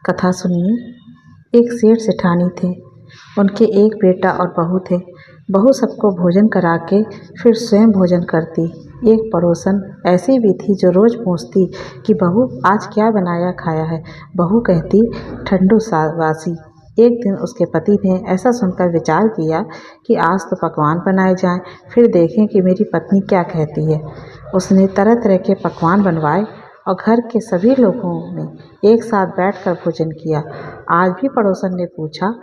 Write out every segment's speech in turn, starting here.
कथा सुनिए। एक सेठ सेठानी थे। उनके एक बेटा और बहू थे। बहू सबको भोजन करा के फिर स्वयं भोजन करती। एक पड़ोसन ऐसी भी थी जो रोज़ पूछती कि बहू आज क्या बनाया खाया है। बहू कहती ठंडू बासी। एक दिन उसके पति ने ऐसा सुनकर विचार किया कि आज तो पकवान बनाए जाएं, फिर देखें कि मेरी पत्नी क्या कहती है। उसने तरह तरह के पकवान बनवाए और घर के सभी लोगों ने एक साथ बैठकर भोजन किया। आज भी पड़ोसन ने पूछा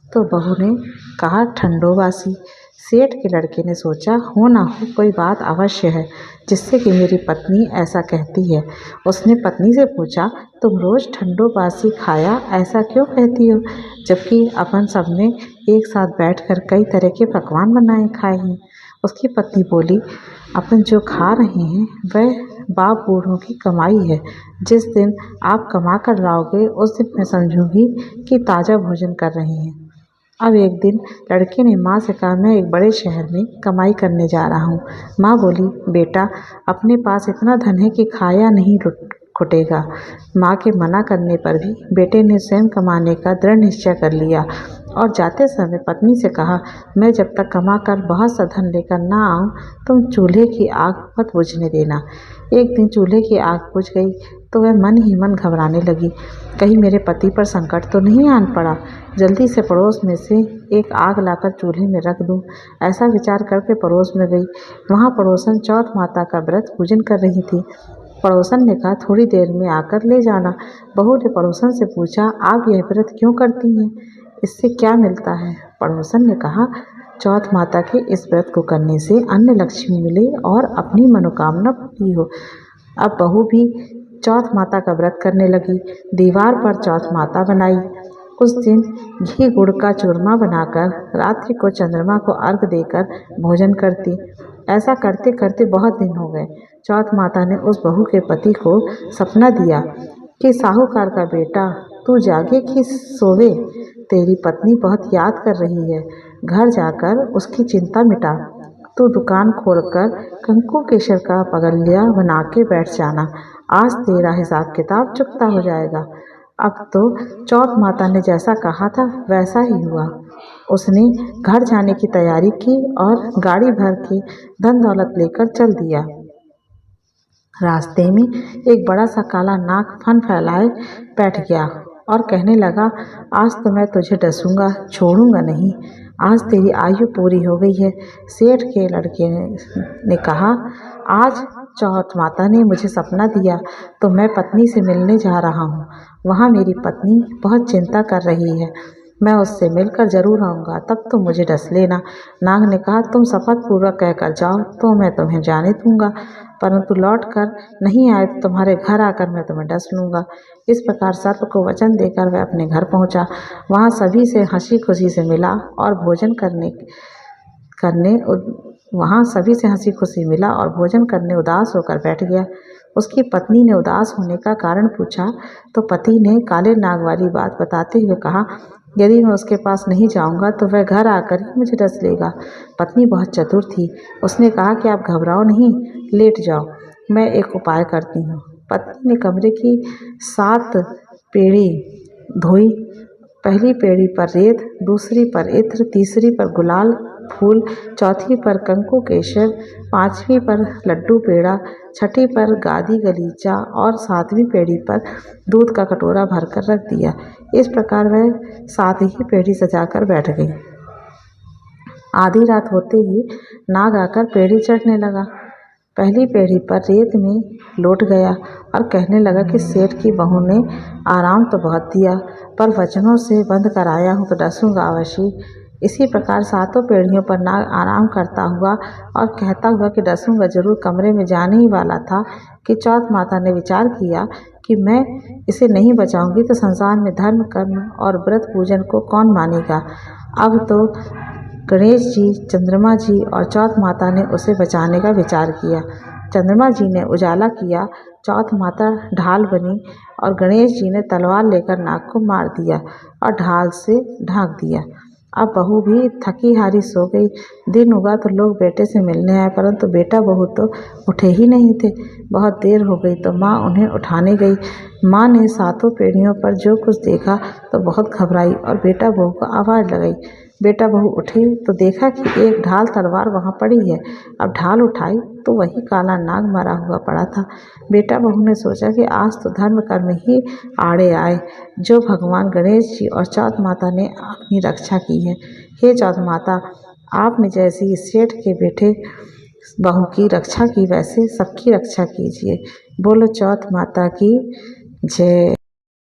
तो बहू ने कहा ठंडो बासी। सेठ के लड़के ने सोचा हो ना हो कोई बात अवश्य है जिससे कि मेरी पत्नी ऐसा कहती है। उसने पत्नी से पूछा तुम रोज़ ठंडो बासी खाया ऐसा क्यों कहती हो, जबकि अपन सबने एक साथ बैठकर कई तरह के पकवान बनाए खाए हैं। उसकी पत्नी बोली अपन जो खा रहे हैं वह बाप बूढ़ों की कमाई है। जिस दिन आप कमा कर लाओगे उस दिन मैं समझूंगी कि ताज़ा भोजन कर रही हैं। अब एक दिन लड़के ने माँ से कहा मैं एक बड़े शहर में कमाई करने जा रहा हूँ। माँ बोली बेटा अपने पास इतना धन है कि खाया नहीं खुटेगा। माँ के मना करने पर भी बेटे ने स्वयं कमाने का दृढ़ निश्चय कर लिया और जाते समय पत्नी से कहा मैं जब तक कमा कर बहुत सा धन लेकर ना आऊँ तुम चूल्हे की आग मत बुझने देना। एक दिन चूल्हे की आग बुझ गई तो वह मन ही मन घबराने लगी, कहीं मेरे पति पर संकट तो नहीं आन पड़ा। जल्दी से पड़ोस में से एक आग लाकर चूल्हे में रख दूं। ऐसा विचार करके पड़ोस में गई। वहाँ पड़ोसन चौथ माता का व्रत पूजन कर रही थी। पड़ोसन ने कहा थोड़ी देर में आकर ले जाना। बहू ने पड़ोसन से पूछा आप यह व्रत क्यों करती हैं, इससे क्या मिलता है। पड़ोसन ने कहा चौथ माता के इस व्रत को करने से अन्न लक्ष्मी मिले और अपनी मनोकामना पूरी हो। अब बहू भी चौथ माता का व्रत करने लगी। दीवार पर चौथ माता बनाई। उस दिन घी गुड़ का चूरमा बनाकर रात्रि को चंद्रमा को अर्घ देकर भोजन करती। ऐसा करते करते बहुत दिन हो गए। चौथ माता ने उस बहू के पति को सपना दिया कि साहूकार का बेटा तू जागे कि सोवे, तेरी पत्नी बहुत याद कर रही है। घर जाकर उसकी चिंता मिटा। तू दुकान खोलकर कंकु केशर का पगलिया बना के बैठ जाना। आज तेरा हिसाब किताब चुकता हो जाएगा। अब तो चौथ माता ने जैसा कहा था वैसा ही हुआ। उसने घर जाने की तैयारी की और गाड़ी भर के धन दौलत लेकर चल दिया। रास्ते में एक बड़ा सा काला नाग फन फैलाए बैठ गया और कहने लगा आज तो मैं तुझे डसूंगा, छोड़ूंगा नहीं। आज तेरी आयु पूरी हो गई है। सेठ के लड़के ने कहा आज चौथ माता ने मुझे सपना दिया तो मैं पत्नी से मिलने जा रहा हूँ। वहाँ मेरी पत्नी बहुत चिंता कर रही है। मैं उससे मिलकर जरूर आऊँगा, तब तुम मुझे डस लेना। नाग ने कहा तुम शपथ पूर्वक कहकर जाओ तो मैं तुम्हें जाने दूंगा, परंतु लौट कर नहीं आए तो तुम्हारे घर आकर मैं तुम्हें डस लूँगा। इस प्रकार सर्प को वचन देकर वह अपने घर पहुँचा। वहाँ सभी से हंसी खुशी से मिला और भोजन करने उदास होकर बैठ गया। उसकी पत्नी ने उदास होने का कारण पूछा तो पति ने काले नाग वाली बात बताते हुए कहा यदि मैं उसके पास नहीं जाऊंगा तो वह घर आकर ही मुझे डस लेगा। पत्नी बहुत चतुर थी। उसने कहा कि आप घबराओ नहीं, लेट जाओ, मैं एक उपाय करती हूँ। पत्नी ने कमरे की 7 पेड़ी धोई। पहली पेड़ी पर रेत, दूसरी पर इत्र, तीसरी पर गुलाल फूल, चौथी पर कंकु केशर, 5वीं पर लड्डू पेड़ा, 6ठी पर गादी गलीचा और 7वीं पेड़ी पर दूध का कटोरा भरकर रख दिया। इस प्रकार वह 7 ही पेड़ी सजाकर बैठ गई। आधी रात होते ही नाग आकर पेड़ी चढ़ने लगा। पहली पेड़ी पर रेत में लौट गया और कहने लगा कि सेठ की बहू ने आराम तो बहुत दिया पर वचनों से बंद कराया हूँ तो डसूंगा अवश्य। इसी प्रकार 7 पेड़ियों पर नाग आराम करता हुआ और कहता हुआ कि डसूंगा जरूर कमरे में जाने ही वाला था कि चौथ माता ने विचार किया कि मैं इसे नहीं बचाऊंगी तो संसार में धर्म कर्म और व्रत पूजन को कौन मानेगा। अब तो गणेश जी, चंद्रमा जी और चौथ माता ने उसे बचाने का विचार किया। चंद्रमा जी ने उजाला किया, चौथ माता ढाल बनी और गणेश जी ने तलवार लेकर नाग को मार दिया और ढाल से ढांक दिया। अब बहू भी थकी हारी सो गई। दिन उगा तो लोग बेटे से मिलने आए, परंतु बेटा बहू तो उठे ही नहीं थे। बहुत देर हो गई तो माँ उन्हें उठाने गई। माँ ने सातों पीढ़ियों पर जो कुछ देखा तो बहुत घबराई और बेटा बहू को आवाज़ लगाई। बेटा बहू उठे तो देखा कि एक ढाल तलवार वहाँ पड़ी है। अब ढाल उठाई तो वही काला नाग मरा हुआ पड़ा था। बेटा बहू ने सोचा कि आज तो धर्म कर्म ही आड़े आए, जो भगवान गणेश जी और चौथ माता ने अपनी रक्षा की है। हे चौथ माता, आपने जैसी इस सेठ के बेटे बहू की रक्षा की, वैसे सबकी रक्षा कीजिए। बोलो चौथ माता की जय।